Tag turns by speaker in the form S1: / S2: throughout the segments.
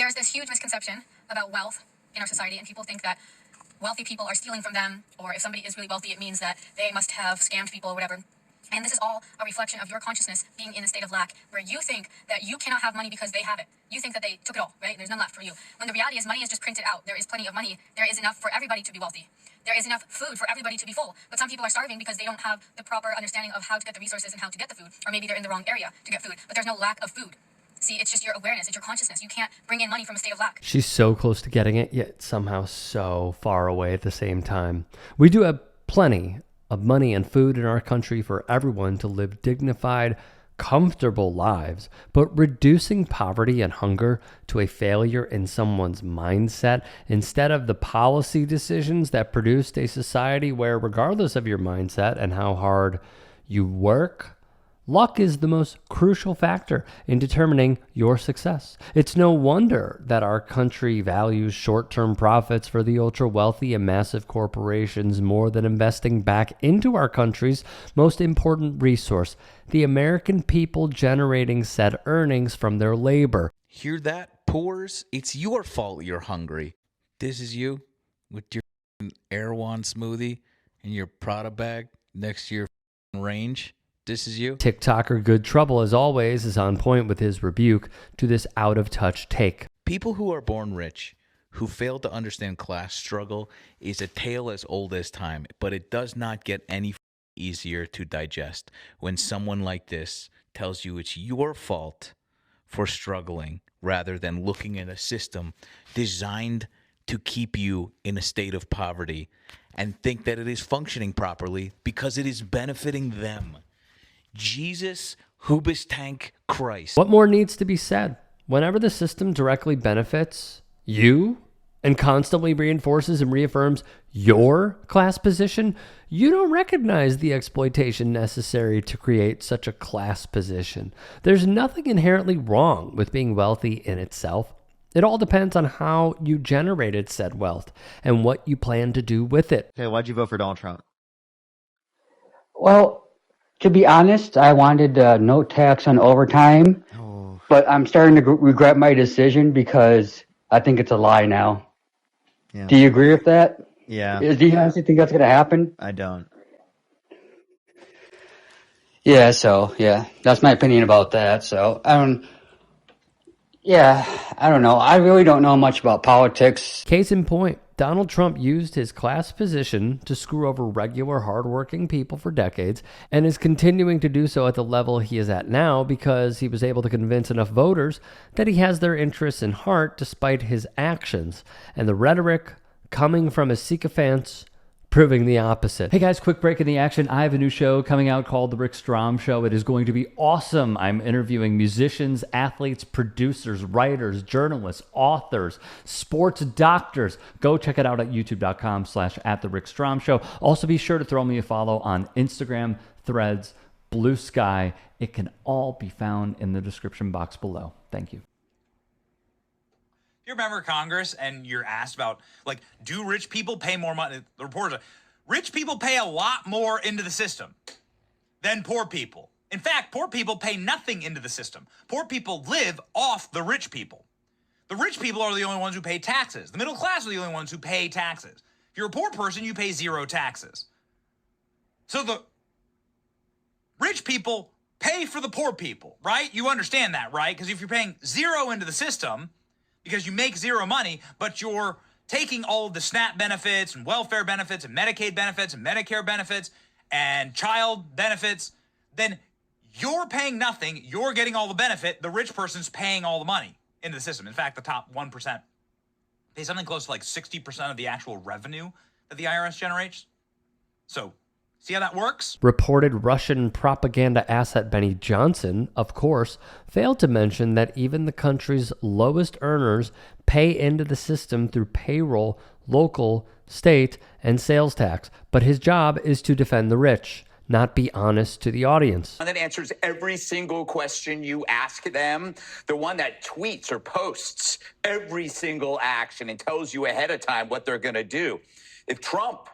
S1: there's this huge misconception about wealth in our society, and people think that wealthy people are stealing from them, or if somebody is really wealthy, it means that they must have scammed people or whatever. And this is all a reflection of your consciousness being in a state of lack, where you think that you cannot have money because they have it. You think that they took it all, right? There's none left for you. When the reality is money is just printed out. There is plenty of money. There is enough for everybody to be wealthy. There is enough food for everybody to be full. But some people are starving because they don't have the proper understanding of how to get the resources and how to get the food. Or maybe they're in the wrong area to get food. But there's no lack of food. See, it's just your awareness. It's your consciousness. You can't bring in money from a state of lack.
S2: She's so close to getting it, yet somehow so far away at the same time. We do have plenty of money and food in our country for everyone to live dignified, comfortable lives, but reducing poverty and hunger to a failure in someone's mindset instead of the policy decisions that produced a society where, regardless of your mindset and how hard you work, luck is the most crucial factor in determining your success. It's no wonder that our country values short-term profits for the ultra-wealthy and massive corporations more than investing back into our country's most important resource, the American people generating said earnings from their labor.
S3: Hear that, poors? It's your fault you're hungry. This is you with your Erewhon smoothie and your Prada bag next to your range. This is you.
S2: TikToker Good Trouble, as always, is on point with his rebuke to this out-of-touch take.
S3: People who are born rich, who fail to understand class struggle, is a tale as old as time, but it does not get any easier to digest when someone like this tells you it's your fault for struggling rather than looking at a system designed to keep you in a state of poverty and think that it is functioning properly because it is benefiting them. Jesus Hubistank Christ.
S2: What more needs to be said? Whenever the system directly benefits you and constantly reinforces and reaffirms your class position, you don't recognize the exploitation necessary to create such a class position. There's nothing inherently wrong with being wealthy in itself. It all depends on how you generated said wealth and what you plan to do with it.
S4: Okay, why'd you vote for Donald Trump?
S5: Well, to be honest, I wanted no tax on overtime, but I'm starting to regret my decision because I think it's a lie now.
S4: Yeah.
S5: Do you agree with that?
S4: Yeah.
S5: Do you honestly think that's going to happen?
S4: I don't.
S5: Yeah, that's my opinion about that. So, I don't know. I really don't know much about politics.
S2: Case in point, Donald Trump used his class position to screw over regular, hardworking people for decades and is continuing to do so at the level he is at now because he was able to convince enough voters that he has their interests in heart despite his actions, and the rhetoric coming from his sycophants proving the opposite.
S6: Hey guys, quick break in the action. I have a new show coming out called The Rick Strom Show. It is going to be awesome. I'm interviewing musicians, athletes, producers, writers, journalists, authors, sports doctors. Go check it out at youtube.com/@TheRickStromShow. Also be sure to throw me a follow on Instagram, Threads, Blue Sky. It can all be found in the description box below. Thank you.
S7: You're a member of Congress and you're asked about, like, do rich people pay more money? The reporters are, rich people pay a lot more into the system than poor people. In fact, poor people pay nothing into the system. Poor people live off the rich people. The rich people are the only ones who pay taxes. The middle class are the only ones who pay taxes. If you're a poor person, you pay zero taxes. So the rich people pay for the poor people, right? You understand that, right? Because if you're paying zero into the system, because you make zero money, but you're taking all of the SNAP benefits and welfare benefits and Medicaid benefits and Medicare benefits and child benefits, then you're paying nothing. You're getting all the benefit. The rich person's paying all the money into the system. In fact, the top 1% pay something close to like 60% of the actual revenue that the IRS generates. So see how that works?
S2: Reported Russian propaganda asset Benny Johnson, of course, failed to mention that even the country's lowest earners pay into the system through payroll, local, state, and sales tax. But his job is to defend the rich, not be honest to the audience.
S8: One that answers every single question you ask them. The one that tweets or posts every single action and tells you ahead of time what they're going to do. If Trump,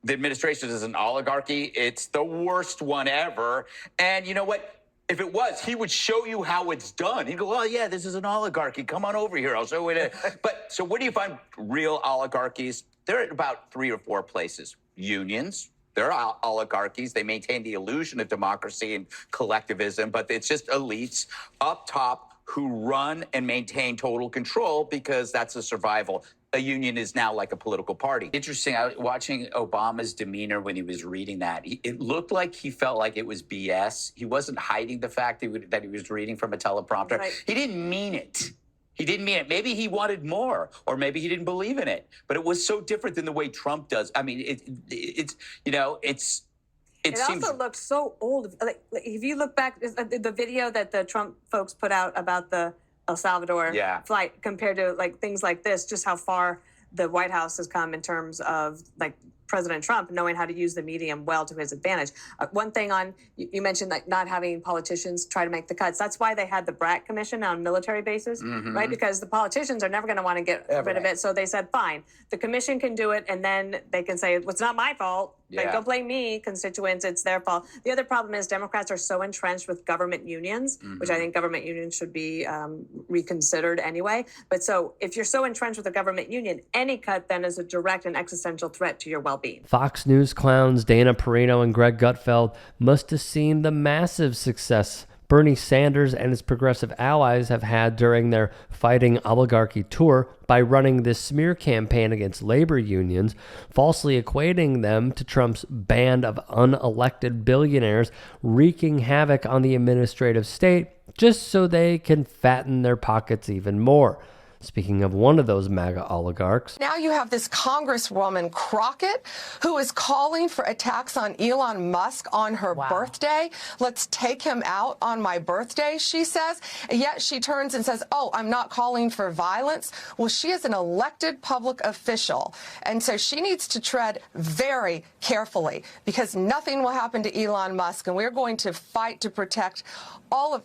S8: the administration is an oligarchy, it's the worst one ever. And you know what? If it was, he would show you how it's done. He'd go, "Oh yeah, this is an oligarchy. Come on over here. I'll show you." But so where do you find real oligarchies? They're at about 3 or 4 places. Unions. They're oligarchies. They maintain the illusion of democracy and collectivism, but it's just elites up top who run and maintain total control because that's a survival. A union is now like a political party. Interesting. I was watching Obama's demeanor when he was reading that. It looked like he felt like it was BS. He wasn't hiding the fact that he was reading from a teleprompter. Right. He didn't mean it. He didn't mean it. Maybe he wanted more, or maybe he didn't believe in it. But it was so different than the way Trump does. I mean, it seems...
S9: also looked so old. Like if you look back, the video that the Trump folks put out about the El Salvador flight compared to like things like this, just how far the White House has come in terms of like President Trump knowing how to use the medium well to his advantage. One thing on, you mentioned like not having politicians try to make the cuts. That's why they had the Brat Commission on military bases, right? Because the politicians are never going to want to get rid of it. So they said, fine, the commission can do it. And then they can say, well, it's not my fault. Like, don't blame me, constituents. It's their fault. The other problem is Democrats are so entrenched with government unions, which I think government unions should be reconsidered anyway. But so if you're so entrenched with a government union, any cut then is a direct and existential threat to your well-being.
S2: Fox News clowns Dana Perino and Greg Gutfeld must have seen the massive success Bernie Sanders and his progressive allies have had during their Fighting Oligarchy tour by running this smear campaign against labor unions, falsely equating them to Trump's band of unelected billionaires wreaking havoc on the administrative state just so they can fatten their pockets even more. Speaking of one of those MAGA oligarchs.
S10: Now you have this Congresswoman Crockett who is calling for attacks on Elon Musk on her birthday. Let's take him out on my birthday, she says. And yet she turns and says, oh, I'm not calling for violence. Well, she is an elected public official. And so she needs to tread very carefully because nothing will happen to Elon Musk. And we're going to fight to protect all of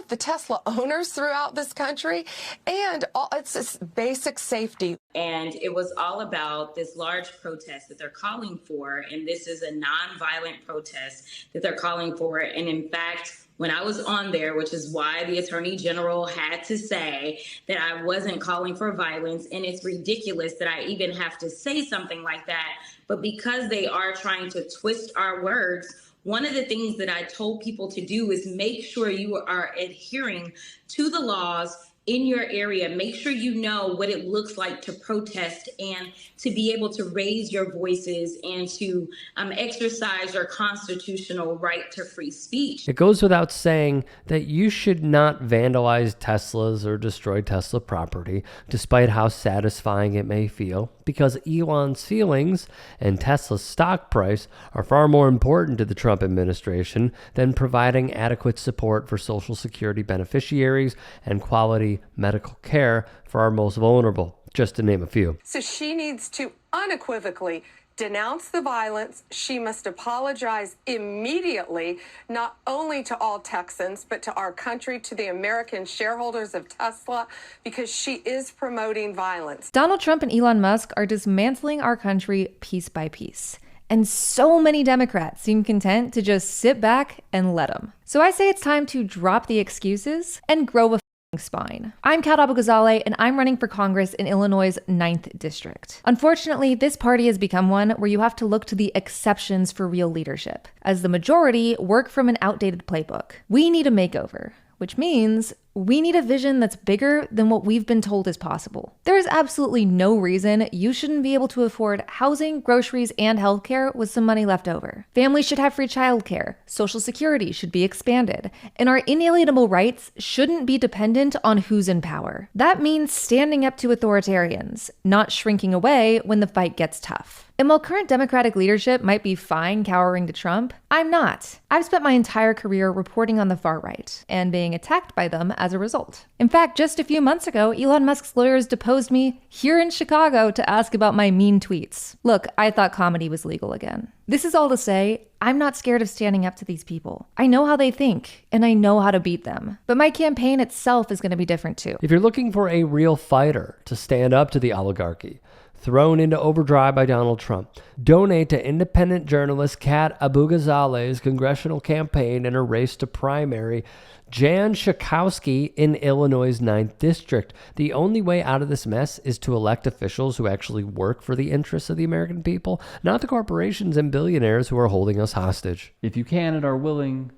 S10: the Tesla owners throughout this country, and it's this basic safety.
S11: And it was all about this large protest that they're calling for, and this is a nonviolent protest that they're calling for. And in fact, when I was on there, which is why the Attorney General had to say that I wasn't calling for violence, and it's ridiculous that I even have to say something like that, but because they are trying to twist our words, one of the things that I told people to do is make sure you are adhering to the laws in your area. Make sure you know what it looks like to protest and to be able to raise your voices and to exercise your constitutional right to free speech.
S2: It goes without saying that you should not vandalize Teslas or destroy Tesla property, despite how satisfying it may feel, because Elon's feelings and Tesla's stock price are far more important to the Trump administration than providing adequate support for Social Security beneficiaries and quality medical care for our most vulnerable, just to name a few.
S10: So she needs to unequivocally denounce the violence. She must apologize immediately, not only to all Texans, but to our country, to the American shareholders of Tesla, because she is promoting violence.
S12: Donald Trump and Elon Musk are dismantling our country piece by piece. And so many Democrats seem content to just sit back and let them. So I say it's time to drop the excuses and grow a spine. I'm Kat Abou-Ghazaleh, and I'm running for Congress in Illinois' 9th District. Unfortunately, this party has become one where you have to look to the exceptions for real leadership, as the majority work from an outdated playbook. We need a makeover, which means we need a vision that's bigger than what we've been told is possible. There is absolutely no reason you shouldn't be able to afford housing, groceries, and healthcare with some money left over. Families should have free childcare, Social Security should be expanded, and our inalienable rights shouldn't be dependent on who's in power. That means standing up to authoritarians, not shrinking away when the fight gets tough. And while current Democratic leadership might be fine cowering to Trump, I'm not. I've spent my entire career reporting on the far right and being attacked by them as a result. In fact, just a few months ago, Elon Musk's lawyers deposed me here in Chicago to ask about my mean tweets. Look, I thought comedy was legal again. This is all to say, I'm not scared of standing up to these people. I know how they think, and I know how to beat them. But my campaign itself is going to be different too.
S2: If you're looking for a real fighter to stand up to the oligarchy, thrown into overdrive by Donald Trump. Donate to independent journalist Kat Abu-Ghazaleh's congressional campaign in her race to primary Jan Schakowsky in Illinois' 9th District. The only way out of this mess is to elect officials who actually work for the interests of the American people, not the corporations and billionaires who are holding us hostage.
S6: If you can and are willing,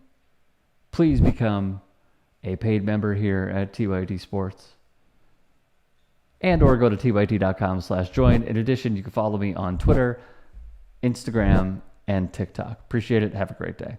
S6: please become a paid member here at TYT Sports. And or go to tyt.com/join. In addition, you can follow me on Twitter, Instagram, and TikTok. Appreciate it. Have a great day.